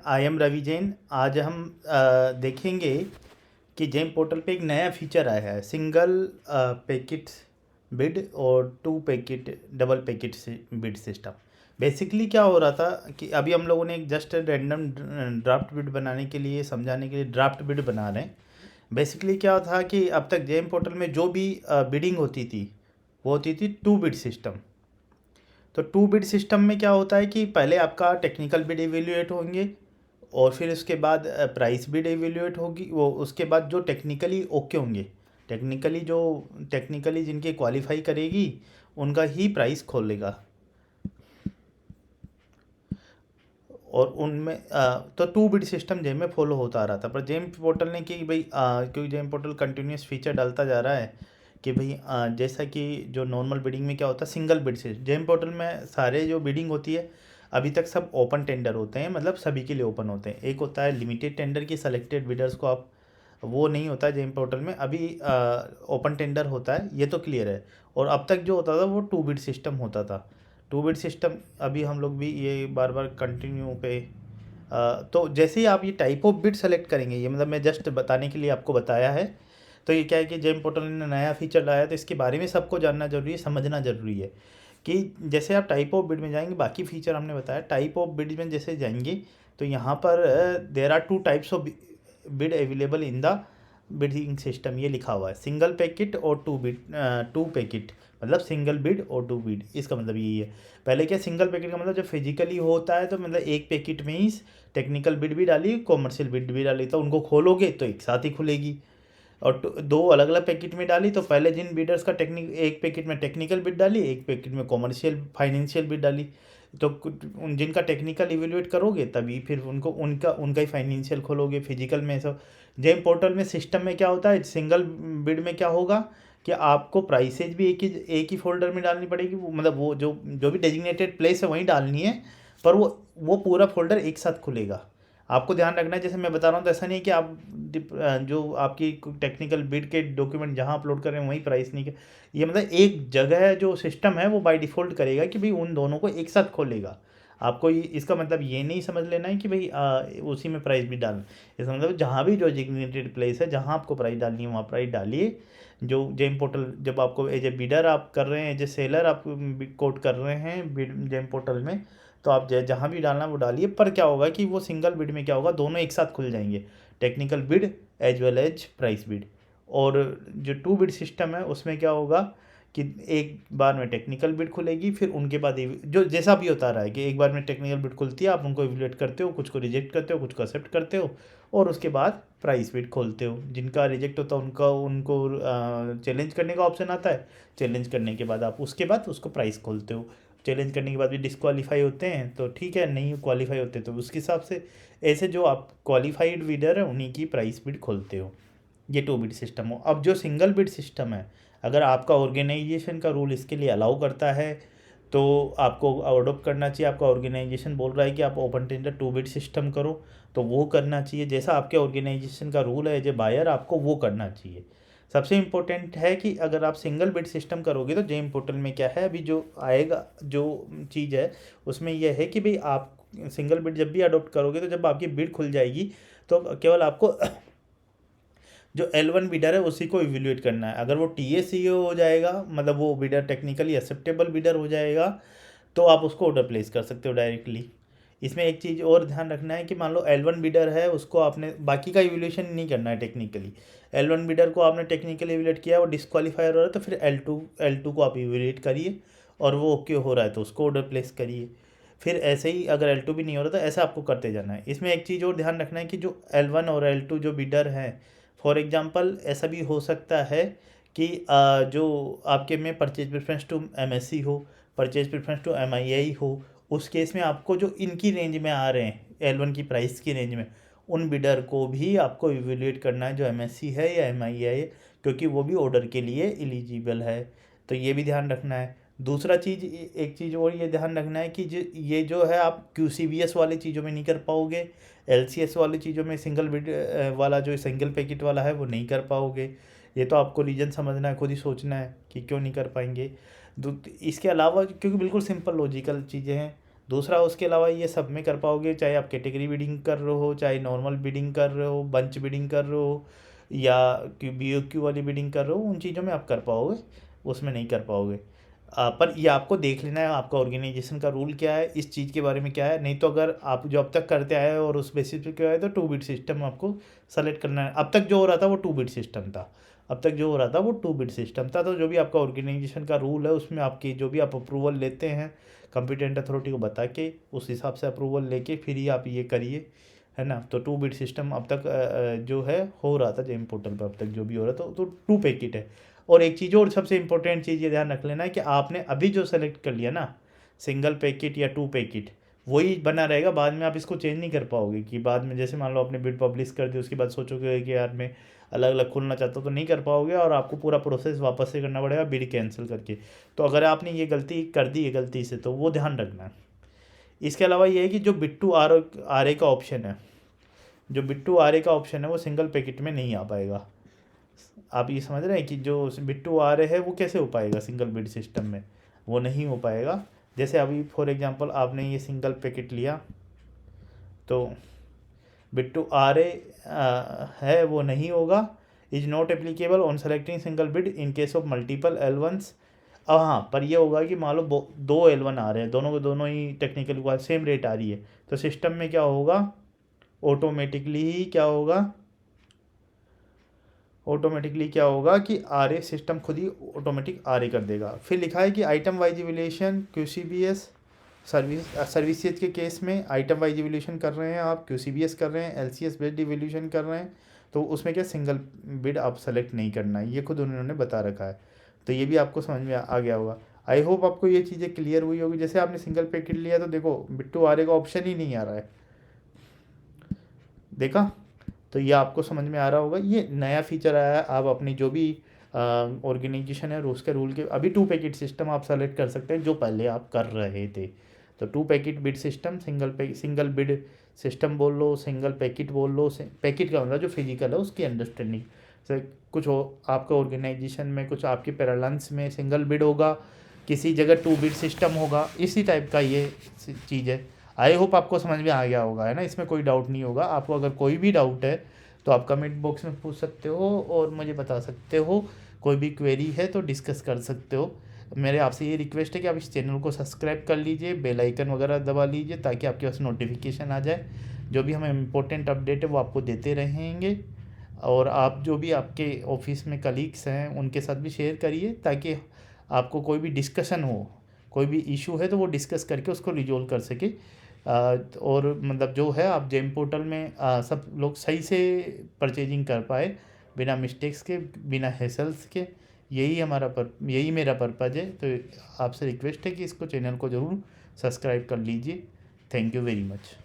I am Ravi Jain. आज हम देखेंगे कि जेम पोर्टल पे एक नया फीचर आया है, सिंगल पैकेट बिड और two packet double packet bid system. Basically क्या हो रहा था कि अभी हम लोगों ने एक जस्ट रैंडम ड्राफ्ट बिड बनाने के लिए, समझाने के लिए ड्राफ्ट बिड बना रहे हैं। बेसिकली क्या था कि अब तक जेम पोर्टल में जो भी बिडिंग होती थी वो होती थी टू बिड सिस्टम। तो टू बिड सिस्टम में क्या होता है कि पहले आपका टेक्निकल बिड इवेल्युएट होंगे और फिर उसके बाद प्राइस बिड इवेल्युएट होगी। वो उसके बाद जो टेक्निकली ओके होंगे, टेक्निकली जिनके क्वालिफाई करेगी उनका ही प्राइस खोलेगा। और उनमें तो टू बिड सिस्टम जेम में फॉलो होता आ रहा था, पर जेम पोर्टल ने कि भाई क्योंकि जेम पोर्टल कंटिन्यूस फीचर डालता जा रहा है कि भाई जैसा कि जो नॉर्मल बिडिंग में क्या होता है, सिंगल बिड से जेम पोर्टल में सारे जो बिडिंग होती है अभी तक सब ओपन टेंडर होते हैं, मतलब सभी के लिए ओपन होते हैं। एक होता है लिमिटेड टेंडर की सेलेक्टेड बिडर्स को आप, वो नहीं होता है जेम पोर्टल में। अभी ओपन टेंडर होता है, ये तो क्लियर है। और अब तक जो होता था वो टू बिड सिस्टम होता था। टू बिट सिस्टम अभी हम लोग भी ये बार बार कंटिन्यू पे तो जैसे ही आप ये टाइप ऑफ बिट सेलेक्ट करेंगे, ये मतलब मैं जस्ट बताने के लिए आपको बताया है। तो ये क्या है कि जेम पोर्टल ने नया फीचर लाया, तो इसके बारे में सबको जानना जरूरी है, समझना जरूरी है कि जैसे आप टाइप ऑफ बिड में जाएंगे, बाकी फीचर हमने बताया, टाइप ऑफ बिड में जैसे जाएंगे तो यहाँ पर there are two types of bid available in the bidding system. ये लिखा हुआ है सिंगल पैकेट और टू पैकेट, मतलब सिंगल बिड और टू बिड। इसका मतलब यही है। पहले क्या, सिंगल पैकेट का मतलब जब फिजिकली होता है तो मतलब एक पैकेट में ही टेक्निकल बिड भी डाली, कॉमर्शियल बिड भी डाली, तो उनको खोलोगे तो एक साथ ही खुलेगी। और दो अलग अलग पैकेट में डाली तो पहले जिन बिडर्स का एक पैकेट में टेक्निकल बिड डाली, एक पैकेट में कॉमर्शियल फाइनेंशियल बिड डाली, तो उन जिनका टेक्निकल इवेल्युएट करोगे तभी फिर उनको उनका उनका ही फाइनेंशियल खोलोगे फिजिकल में। सब जेम पोर्टल में सिस्टम में क्या होता है, सिंगल बिड में क्या होगा कि आपको प्राइसेज भी एक ही फोल्डर में डालनी पड़ेगी, मतलब वो जो जो भी डेजिग्नेटेड प्लेस है वहीं डालनी है, पर वो पूरा फोल्डर एक साथ खुलेगा। आपको ध्यान रखना है, जैसे मैं बता रहा हूँ तो ऐसा नहीं है कि आप जो आपकी टेक्निकल बिड के डॉक्यूमेंट जहाँ अपलोड कर रहे हैं वहीं प्राइस नहीं, ये मतलब एक जगह जो सिस्टम है वो बाय डिफ़ॉल्ट करेगा कि भाई उन दोनों को एक साथ खोलेगा। आपको इसका मतलब ये नहीं समझ लेना है कि भाई उसी में प्राइस भी डालना। इसका मतलब जहाँ भी जो डेजिग्नेटेड प्लेस है जहाँ आपको प्राइस डालनी है वहाँ प्राइस डालिए। जो जेम पोर्टल जब आपको एज ए बिडर आप कर रहे हैं, एज ए सेलर आप कोट कर रहे हैं जेम पोर्टल में, तो आप जहाँ भी डालना वो डालिए। पर क्या होगा कि वो सिंगल बिड में क्या होगा, दोनों एक साथ खुल जाएंगे, technical bid as well as price bid. और जो टू बिड सिस्टम है उसमें क्या होगा कि एक बार में टेक्निकल बिड खुलेगी, फिर उनके बाद जो जैसा भी होता रहा है कि एक बार में टेक्निकल बिड खुलती है, आप उनको इवेल्युएट करते हो, कुछ को रिजेक्ट करते हो, कुछ को एक्सेप्ट करते हो, और उसके बाद प्राइस बिड खोलते हो। जिनका रिजेक्ट होता है उनका उनको चैलेंज करने का ऑप्शन आता है। चैलेंज करने के बाद आप उसके बाद उसको प्राइस खोलते हो। चैलेंज करने के बाद भी डिस्क्वालीफाई होते हैं तो ठीक है, नहीं क्वालिफाई होते तो उसके हिसाब से ऐसे जो आप क्वालिफाइड बिडर है उन्हीं की प्राइस बिड खोलते हो। ये टू बिड सिस्टम हो। अब जो सिंगल बिड सिस्टम है, अगर आपका ऑर्गेनाइजेशन का रूल इसके लिए अलाउ करता है तो आपको अडोप्ट करना चाहिए। आपका ऑर्गेनाइजेशन बोल रहा है कि आप open tender two bid system करो तो वो करना चाहिए। जैसा आपके ऑर्गेनाइजेशन का रूल है एज ए बायर, आपको वो करना चाहिए। सबसे इम्पोर्टेंट है कि अगर आप सिंगल बिड सिस्टम करोगे तो जेम पोर्टल में क्या है, अभी जो आएगा जो चीज़ है उसमें यह है कि भाई आप सिंगल बिड जब भी अडोप्ट करोगे तो जब आपकी बिड खुल जाएगी तो केवल आपको जो L1 बिडर है उसी को इवेल्युएट करना है। अगर वो TACO हो जाएगा, मतलब वो बिडर टेक्निकली एक्सेप्टेबल बिडर हो जाएगा, तो आप उसको ऑर्डर प्लेस कर सकते हो डायरेक्टली। इसमें एक चीज़ और ध्यान रखना है कि मान लो L1 बिडर है, उसको आपने बाकी का इवेल्यूशन नहीं करना है टेक्निकली। L1 बिडर को आपने टेक्निकली इवेल्यूट किया, वो डिस्क्वालीफायर हो रहा है तो फिर L2 को आप इवेल्यूट करिए, और वो ओके हो रहा है तो उसको ऑर्डर प्लेस करिए। फिर ऐसे ही अगर L2 भी नहीं हो रहा तो ऐसा आपको करते जाना है। इसमें एक चीज़ और ध्यान रखना है कि जो L1 और L2 जो बिडर हैं, फॉर एग्जांपल ऐसा भी हो सकता है कि जो आपके में परचेज प्रेफरेंस टू MSC हो, परचेज प्रेफरेंस टू MII हो, उस केस में आपको जो इनकी रेंज में आ रहे हैं L1 की प्राइस की रेंज में, उन बिडर को भी आपको इवेल्युएट करना है जो MSC है या MII है, क्योंकि वो भी ऑर्डर के लिए एलिजिबल है। तो ये भी ध्यान रखना है। दूसरा चीज़, एक चीज़ और ये ध्यान रखना है कि ये जो है आप QCBS वाले चीज़ों में नहीं कर पाओगे, LCS वाली चीज़ों में सिंगल बिड वाला जो सिंगल पैकेट वाला है वो नहीं कर पाओगे। ये तो आपको रीज़न समझना है, खुद ही सोचना है कि क्यों नहीं कर पाएंगे। इसके अलावा क्योंकि बिल्कुल सिंपल लॉजिकल चीज़ें हैं। दूसरा उसके अलावा ये सब में कर पाओगे, चाहे आप कैटेगरी बिडिंग कर रहे हो, चाहे नॉर्मल बिडिंग कर रहे हो, बंच बिडिंग कर रहे हो, या BOQ वाली बिडिंग कर रहे हो, उन चीज़ों में आप कर पाओगे, उसमें नहीं कर पाओगे। पर ये आपको देख लेना है आपका ऑर्गेनाइजेशन का रूल क्या है, इस चीज़ के बारे में क्या है। नहीं तो अगर आप जो अब तक करते आए हो और उस बेसिस पे क्या है तो 2 बिट सिस्टम आपको सेलेक्ट करना है। अब तक जो हो रहा था वो 2 बिट सिस्टम था, अब तक जो हो रहा था वो 2 बिट सिस्टम था। तो जो भी आपका ऑर्गेनाइजेशन का रूल है उसमें आपकी जो भी आप अप्रूवल लेते हैं कंपिटेंट अथॉरिटी को बता के, उस हिसाब से अप्रूवल लेके फिर ही आप ये करिए, है ना। तो 2 बिट सिस्टम अब तक जो है हो रहा था जेम पोर्टल पर, अब तक जो भी हो रहा था तो 2 पैकेट है। और एक चीज़ और सबसे इंपॉर्टेंट चीज़ ये ध्यान रख लेना है कि आपने अभी जो सेलेक्ट कर लिया ना, सिंगल पैकेट या 2 पैकेट, वही बना रहेगा। बाद में आप इसको चेंज नहीं कर पाओगे कि बाद में जैसे मान लो आपने बिड पब्लिश कर दी, उसके बाद सोचोगे कि यार मैं अलग अलग खोलना चाहता हूँ, तो नहीं कर पाओगे और आपको पूरा प्रोसेस वापस से करना पड़ेगा बिड कैंसिल करके। तो अगर आपने ये गलती कर दी है गलती से, तो वो ध्यान रखना है। इसके अलावा ये है कि जो बिट्टू आर ए का ऑप्शन है, जो बिट्टू आर ए का ऑप्शन है वो सिंगल पैकेट में नहीं आ पाएगा। आप ये समझ रहे हैं कि जो बिट्टू आ रहे हैं वो कैसे हो पाएगा सिंगल बिड सिस्टम में, वो नहीं हो पाएगा। जैसे अभी फॉर एग्जांपल आपने ये सिंगल पैकेट लिया, तो बिट्टू आ रहे है वो नहीं होगा। Is not applicable on selecting single bid in case of multiple L1s। अब हाँ, पर ये होगा कि मान लो 2 L1 आ रहे हैं, दोनों के दोनों ही टेक्निकल सेम रेट आ रही है, तो सिस्टम में क्या होगा, ऑटोमेटिकली ही क्या होगा, ऑटोमेटिकली क्या होगा कि RA सिस्टम खुद ही ऑटोमेटिक RA कर देगा। फिर लिखा है कि item wise evaluation QCBS services के केस में आइटम वाइज इवैल्यूएशन कर रहे हैं आप, QCBS कर रहे हैं, LCS बेस्ड इवैल्यूएशन कर रहे हैं, तो उसमें क्या सिंगल बिड आप सेलेक्ट नहीं करना है, ये खुद उन्होंने बता रखा है। तो ये भी आपको समझ में आ गया होगा। आई होप आपको ये चीज़ें क्लियर हुई होगी। जैसे आपने सिंगल पैकेट लिया तो देखो बिट्टू RA का ऑप्शन ही नहीं आ रहा है, देखा। तो ये आपको समझ में आ रहा होगा, ये नया फीचर आया है। आप अपनी जो भी ऑर्गेनाइजेशन है उसके रूल के अभी 2 पैकेट सिस्टम आप सेलेक्ट कर सकते हैं जो पहले आप कर रहे थे। तो 2 packet bid system, single bid system बोल लो, सिंगल पैकेट बोल लो, पैकेट का मतलब जो फिजिकल है उसकी अंडरस्टैंडिंग से कुछ हो आपका ऑर्गेनाइजेशन में, कुछ आपके पैरेलल्स में सिंगल बिड होगा, किसी जगह 2 बिड सिस्टम होगा, इसी टाइप का ये चीज़ है। आई होप आपको समझ में आ गया होगा, है ना, इसमें कोई डाउट नहीं होगा। आपको अगर कोई भी डाउट है तो आप कमेंट बॉक्स में पूछ सकते हो और मुझे बता सकते हो। कोई भी क्वेरी है तो डिस्कस कर सकते हो। मेरे आपसे ये रिक्वेस्ट है कि आप इस चैनल को सब्सक्राइब कर लीजिए, बेल आइकन वगैरह दबा लीजिए ताकि आपके पास नोटिफिकेशन आ जाए। जो भी हमें इम्पोर्टेंट अपडेट है वो आपको देते रहेंगे। और आप जो भी आपके ऑफिस में कलीग्स हैं उनके साथ भी शेयर करिए ताकि आपको कोई भी डिस्कशन हो, कोई भी इशू है तो वो डिस्कस करके उसको रिजोल्व कर सके। और मतलब जो है आप जेम पोर्टल में सब लोग सही से परचेजिंग कर पाए बिना मिस्टेक्स के, बिना हैसल्स के। यही मेरा पर्पज़ है। तो आपसे रिक्वेस्ट है कि इसको चैनल को ज़रूर सब्सक्राइब कर लीजिए। Thank you very much.